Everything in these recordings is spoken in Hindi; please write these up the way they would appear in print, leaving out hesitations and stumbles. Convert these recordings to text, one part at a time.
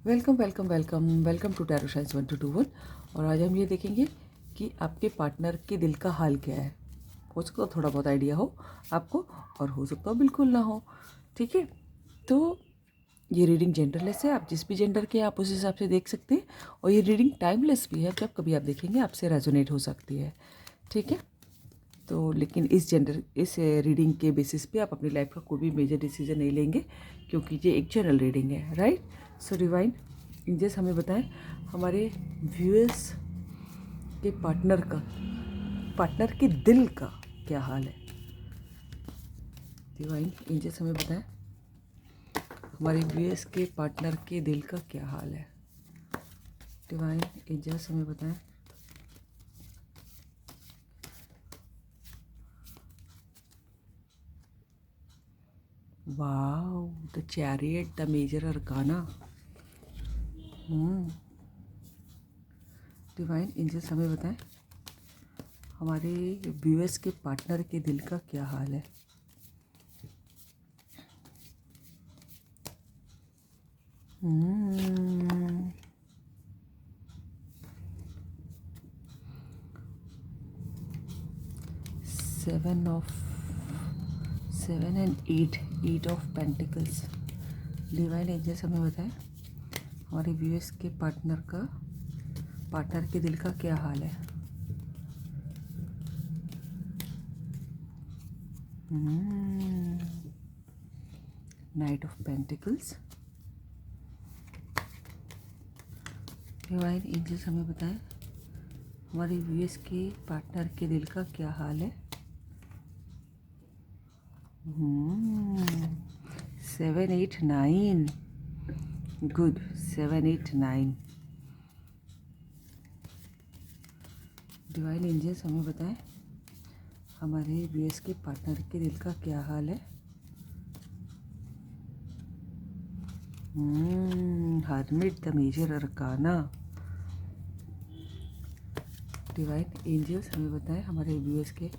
Welcome welcome welcome welcome to tarot science 1221। और आज हम ये देखेंगे कि आपके पार्टनर के दिल का हाल क्या है। हो सकता है थोड़ा बहुत आइडिया हो आपको और हो सकता है बिल्कुल ना हो। ठीक है, तो ये रीडिंग जेंडरलेस है, आप जिस भी जेंडर के आप उस हिसाब से देख सकते हैं। और ये रीडिंग टाइमलेस भी है, जब कभी आप देखेंगे आपसे रेजोनेट हो सकती है। ठीक है, तो लेकिन इस रीडिंग के बेसिस पे आप अपनी लाइफ का कोई भी मेजर डिसीजन नहीं लेंगे, क्योंकि ये एक जनरल रीडिंग है। राइट, सो डिवाइन एंजल्स हमें बताएं हमारे व्यूअर्स के पार्टनर के दिल का क्या हाल है। डिवाइन एंजल्स हमें बताएं हमारे व्यूअर्स के पार्टनर के दिल का क्या हाल है। डिवाइन एंजल्स हमें बताएं wow, the chariot, the major arcana. Divine angels हमें बताएं हमारे व्यूअर्स के पार्टनर के दिल का क्या हाल है। Seven and eight of pentacles. Divine angels हमें बताएं हमारे व्यूअर्स के पार्टनर के दिल का क्या हाल है। Knight of pentacles. Divine angels हमें बताएं हमारे व्यूअर्स के पार्टनर के दिल का क्या हाल है। 7 8 9 गुड, 7 8 9। डिवाइन एंजल्स हमें बताएं हमारे व्यूअर्स के पार्टनर के दिल का क्या हाल है। Hermit, the major arcana. Divine angels हमें बताएं हमारे व्यूअर्स के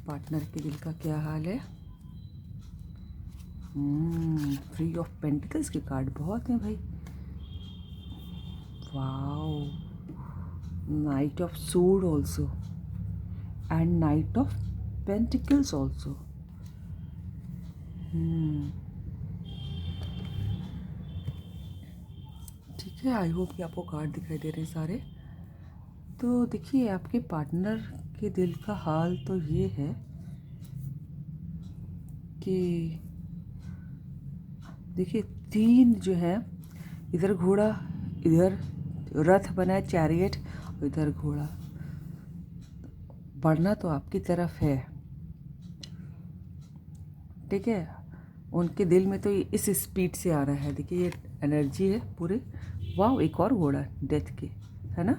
पार्टनर के दिल का क्या हाल है। थ्री ऑफ पेंटिकल्स के कार्ड बहुत हैं भाई। Wow, night of sued also and night of pentacles also. ठीक है, आई होप कि आपको कार्ड दिखाई दे रहे हैं सारे। तो देखिए, आपके पार्टनर के दिल का हाल तो ये है कि देखिए, तीन जो है, इधर घोड़ा, इधर रथ बना है चैरियट, और इधर घोड़ा। बढ़ना तो आपकी तरफ है, ठीक है। उनके दिल में तो इस स्पीड से आ रहा है। देखिए, ये एनर्जी है पूरे। वाह, एक और घोड़ा डेथ के, है ना।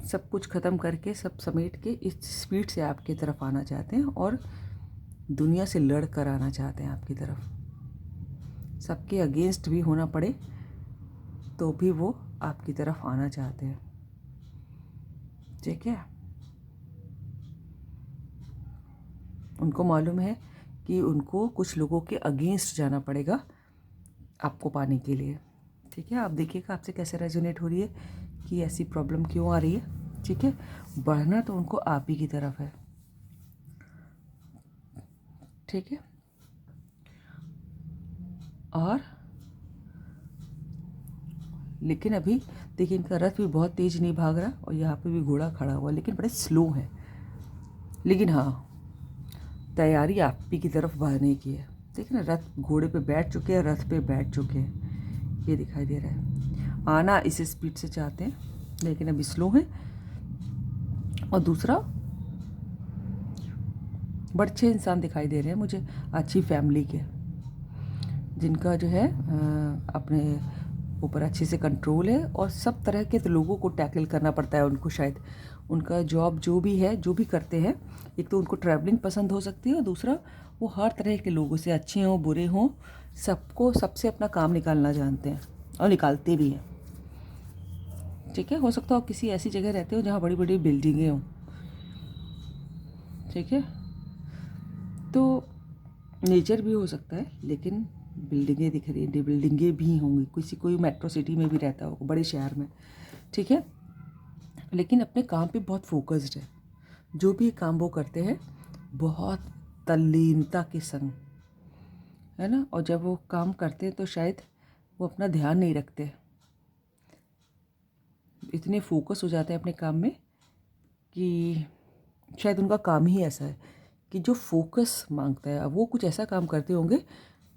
सब कुछ ख़त्म करके, सब समेट के इस स्पीड से आपकी तरफ आना चाहते हैं और दुनिया से लड़ कर आना चाहते हैं आपकी तरफ। सबके अगेंस्ट भी होना पड़े तो भी वो आपकी तरफ आना चाहते हैं, ठीक है। उनको मालूम है कि उनको कुछ लोगों के अगेंस्ट जाना पड़ेगा आपको पाने के लिए, ठीक है। आप देखिएगा आपसे कैसे रेजोनेट हो रही है कि ऐसी प्रॉब्लम क्यों आ रही है, ठीक है। बढ़ना तो उनको आप ही की तरफ है, ठीक है। और लेकिन अभी देखिए, इनका रथ भी बहुत तेज नहीं भाग रहा और यहाँ पे भी घोड़ा खड़ा हुआ, लेकिन बड़े स्लो है। लेकिन हाँ, तैयारी आप ही की तरफ बढ़ने की है। देखिए ना, रथ घोड़े पे बैठ चुके हैं, रथ पे बैठ चुके हैं, ये दिखाई दे रहा है। आना इस स्पीड से चाहते हैं, लेकिन अभी स्लो है। और दूसरा, बड़े अच्छे इंसान दिखाई दे रहे हैं मुझे, अच्छी फैमिली के, जिनका जो है अपने ऊपर अच्छे से कंट्रोल है। और सब तरह के तो लोगों को टैकल करना पड़ता है उनको, शायद उनका जॉब जो भी है, जो भी करते हैं, एक तो उनको ट्रैवलिंग पसंद हो सकती है और दूसरा वो हर तरह के लोगों से, अच्छे हों बुरे हों, सबसे अपना काम निकालना जानते हैं और निकालते भी हैं, ठीक है। हो सकता है आप किसी ऐसी जगह रहते हो जहाँ बड़ी बड़ी बिल्डिंगें हों, ठीक है। तो नेचर भी हो सकता है, लेकिन बिल्डिंगें दिख रही हैं, बिल्डिंगें भी होंगी, किसी कोई मेट्रो सिटी में भी रहता होगा, बड़े शहर में, ठीक है, लेकिन अपने काम पे बहुत फोकस्ड है। जो भी काम वो करते हैं बहुत तल्लीनता के संग, है ना। और जब वो काम करते हैं तो शायद वो अपना ध्यान नहीं रखते, इतने फोकस हो जाते हैं अपने काम में कि शायद उनका काम ही ऐसा है कि जो फोकस मांगता है। अब वो कुछ ऐसा काम करते होंगे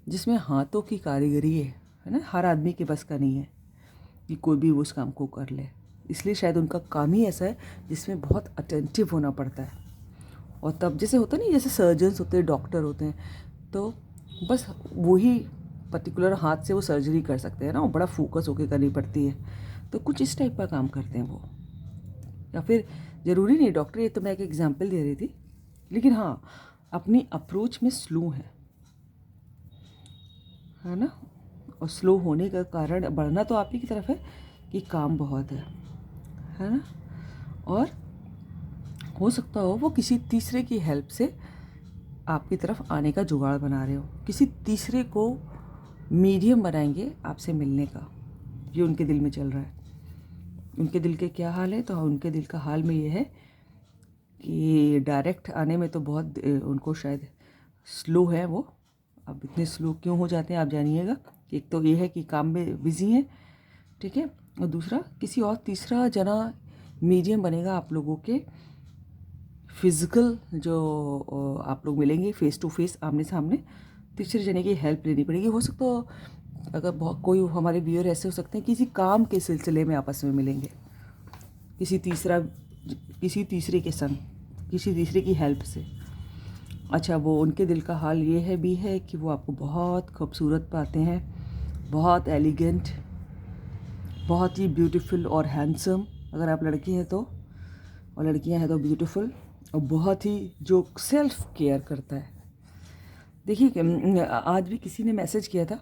जिसमें हाथों की कारीगरी है ना, हर आदमी के बस का नहीं है कि कोई भी उस काम को कर ले, इसलिए शायद उनका काम ही ऐसा है जिसमें बहुत अटेंटिव होना पड़ता है। और तब जैसे होता नहीं, जैसे सर्जन्स होते हैं, डॉक्टर होते हैं, तो बस वही पर्टिकुलर हाथ से वो सर्जरी कर सकते हैं ना, वो बड़ा फोकस होकर करनी पड़ती है। तो कुछ इस टाइप का काम करते हैं वो, या फिर ज़रूरी नहीं डॉक्टर, ये तो मैं एक एग्जांपल दे रही थी, लेकिन हाँ अपनी अप्रोच में स्लो है ना। और स्लो होने का कारण, बढ़ना तो आप ही की तरफ है कि काम बहुत है ना। और हो सकता हो वो किसी तीसरे की हेल्प से आपकी तरफ आने का जुगाड़ बना रहे हो, किसी तीसरे को मीडियम बनाएंगे आपसे मिलने का, ये उनके दिल में चल रहा है। उनके दिल के क्या हाल है, तो उनके दिल का हाल में ये है कि डायरेक्ट आने में तो बहुत उनको शायद स्लो है वो। अब इतने स्लो क्यों हो जाते हैं आप जानिएगा। एक तो ये है कि काम में बिजी हैं, ठीक है, और दूसरा किसी और तीसरा जना मीडियम बनेगा आप लोगों के फिज़िकल, जो आप लोग मिलेंगे फेस टू फेस, आमने सामने, तीसरे जने की हेल्प लेनी पड़ेगी। हो सकता हो अगर बहुत कोई हमारे व्यूअर ऐसे हो सकते हैं किसी काम के सिलसिले में आपस में मिलेंगे, किसी तीसरे के संग, किसी तीसरे की हेल्प से। अच्छा, वो उनके दिल का हाल ये है भी है कि वो आपको बहुत खूबसूरत पाते हैं, बहुत एलिगेंट, बहुत ही ब्यूटीफुल और हैंडसम अगर आप लड़की हैं तो, और लड़कियां हैं तो ब्यूटीफुल, और बहुत ही जो सेल्फ केयर करता है। देखिए आज भी किसी ने मैसेज किया था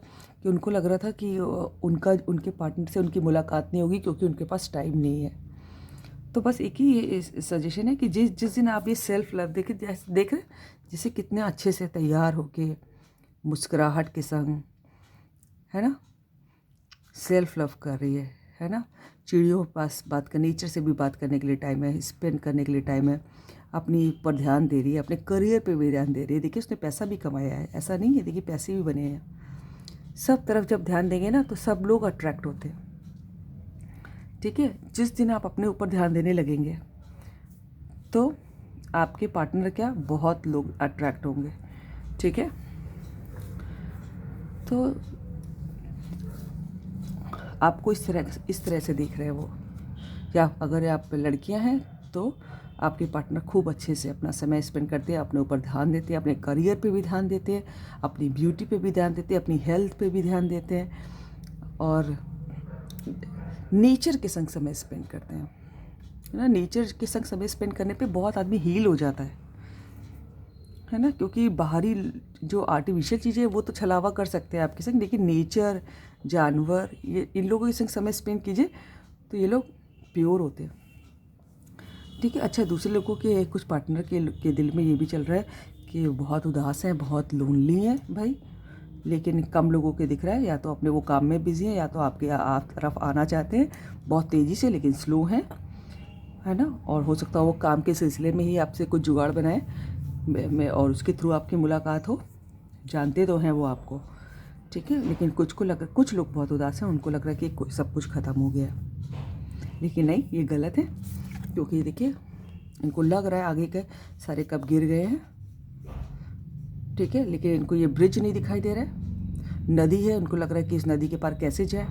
कि उनको लग रहा था कि उनके पार्टनर से उनकी मुलाकात नहीं होगी क्योंकि उनके पास टाइम नहीं है। तो बस एक ही सजेशन है कि जिस दिन आप ये सेल्फ लव देख रहे जैसे कितने अच्छे से तैयार होके मुस्कुराहट के संग, है ना, सेल्फ लव कर रही है ना, चिड़ियों के पास बात कर, नेचर से भी बात करने के लिए टाइम है, स्पेंड करने के लिए टाइम है, अपनी पर ध्यान दे रही है, अपने करियर पे भी ध्यान दे रही है। देखिए उसने पैसा भी कमाया है, ऐसा नहीं है, देखिए पैसे भी बने हैं। सब तरफ जब ध्यान देंगे ना तो सब लोग अट्रैक्ट होते हैं, ठीक है। जिस दिन आप अपने ऊपर ध्यान देने लगेंगे तो आपके पार्टनर क्या बहुत लोग अट्रैक्ट होंगे, ठीक है। तो आपको इस तरह से देख रहे हैं वो, या अगर आप लड़कियां हैं तो आपके पार्टनर खूब अच्छे से अपना समय स्पेंड करते हैं, अपने ऊपर ध्यान देते हैं, अपने करियर पे भी ध्यान देते हैं, अपनी ब्यूटी पे भी ध्यान देते हैं, अपनी हेल्थ पे भी ध्यान देते हैं, और नेचर के संग समय स्पेंड करते हैं, है ना। नेचर के संग समय स्पेंड करने पे बहुत आदमी हील हो जाता है ना, क्योंकि बाहरी जो आर्टिफिशियल चीज़ें वो तो छलावा कर सकते हैं आपके संग, लेकिन नेचर, जानवर, ये इन लोगों के संग समय स्पेंड कीजिए तो ये लोग प्योर होते हैं, ठीक है। अच्छा, दूसरे लोगों के कुछ पार्टनर के दिल में ये भी चल रहा है कि बहुत उदास हैं, बहुत लोनली हैं भाई, लेकिन कम लोगों के दिख रहा है, या तो अपने वो काम में बिजी हैं, या तो आपके आप तरफ आना चाहते हैं बहुत तेज़ी से लेकिन स्लो हैं, है ना। और हो सकता है वो काम के सिलसिले में ही आपसे कुछ जुगाड़ बनाए में और उसके थ्रू आपकी मुलाकात हो, जानते तो हैं वो आपको, ठीक है। लेकिन कुछ लोग बहुत उदास हैं, उनको लग रहा है कि सब कुछ ख़त्म हो गया, लेकिन नहीं, ये गलत है, क्योंकि देखिए इनको लग रहा है आगे के सारे कब गिर गए हैं, ठीक है, लेकिन इनको ये ब्रिज नहीं दिखाई दे रहा है, नदी है, उनको लग रहा है कि इस नदी के पार कैसे जाए,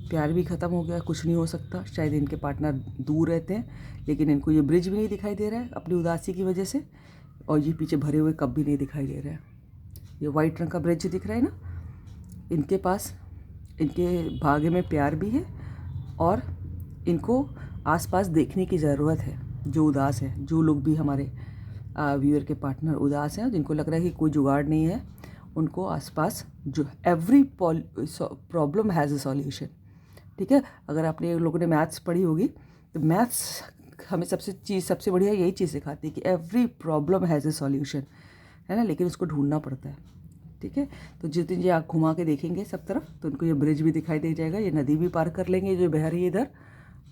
प्यार भी ख़त्म हो गया, कुछ नहीं हो सकता, शायद इनके पार्टनर दूर रहते हैं, लेकिन इनको ये ब्रिज भी नहीं दिखाई दे रहा है अपनी उदासी की वजह से, और ये पीछे भरे हुए कप भी नहीं दिखाई दे रहा है। ये वाइट रंग का ब्रिज दिख रहा है ना, इनके पास, इनके भाग्य में प्यार भी है, और इनको आसपास देखने की ज़रूरत है। जो उदास है, जो लोग भी हमारे व्यूअर के पार्टनर उदास हैं, जिनको लग रहा है कि कोई जुगाड़ नहीं है, उनको आसपास जो every problem has a solution, ठीक है। अगर आपने लोगों ने मैथ्स पढ़ी होगी तो मैथ्स हमें सबसे बढ़िया यही चीज़ सिखाती है कि every problem has a solution, है ना, लेकिन उसको ढूंढना पड़ता है, ठीक है। तो जिस दिन ये आँख घुमा के देखेंगे सब तरफ तो उनको ये ब्रिज भी दिखाई दे जाएगा, ये नदी भी पार कर लेंगे जो बह रही है इधर।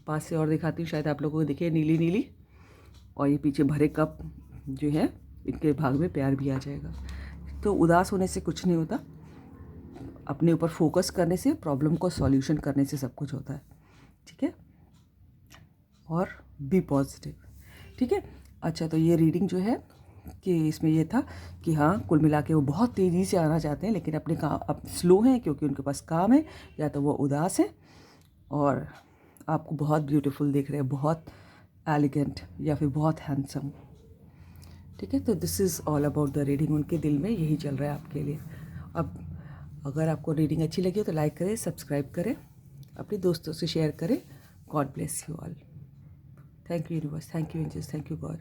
पास से और दिखाती हूँ, शायद आप लोगों को दिखे नीली नीली। और ये पीछे भरे कप जो है इनके भाग में प्यार भी आ जाएगा। तो उदास होने से कुछ नहीं होता, अपने ऊपर फोकस करने से, प्रॉब्लम को सॉल्यूशन करने से सब कुछ होता है। ठीक है, और बी पॉजिटिव। ठीक है। अच्छा, तो ये रीडिंग जो है कि इसमें ये था कि हाँ, कुल मिला के वो बहुत तेज़ी से आना चाहते हैं लेकिन अपने काम अब स्लो हैं क्योंकि उनके पास काम है, या तो वो उदास है और आपको बहुत ब्यूटीफुल दिख रहे हैं, बहुत एलिगेंट या फिर बहुत हैंडसम। ठीक है, तो this is all about the reading. उनके दिल में यही चल रहा है आपके लिए। अब अगर आपको रीडिंग अच्छी लगी हो तो लाइक करें, सब्सक्राइब करें, अपने दोस्तों से शेयर करें। God bless you all. Thank you universe, thank you angels, thank you God.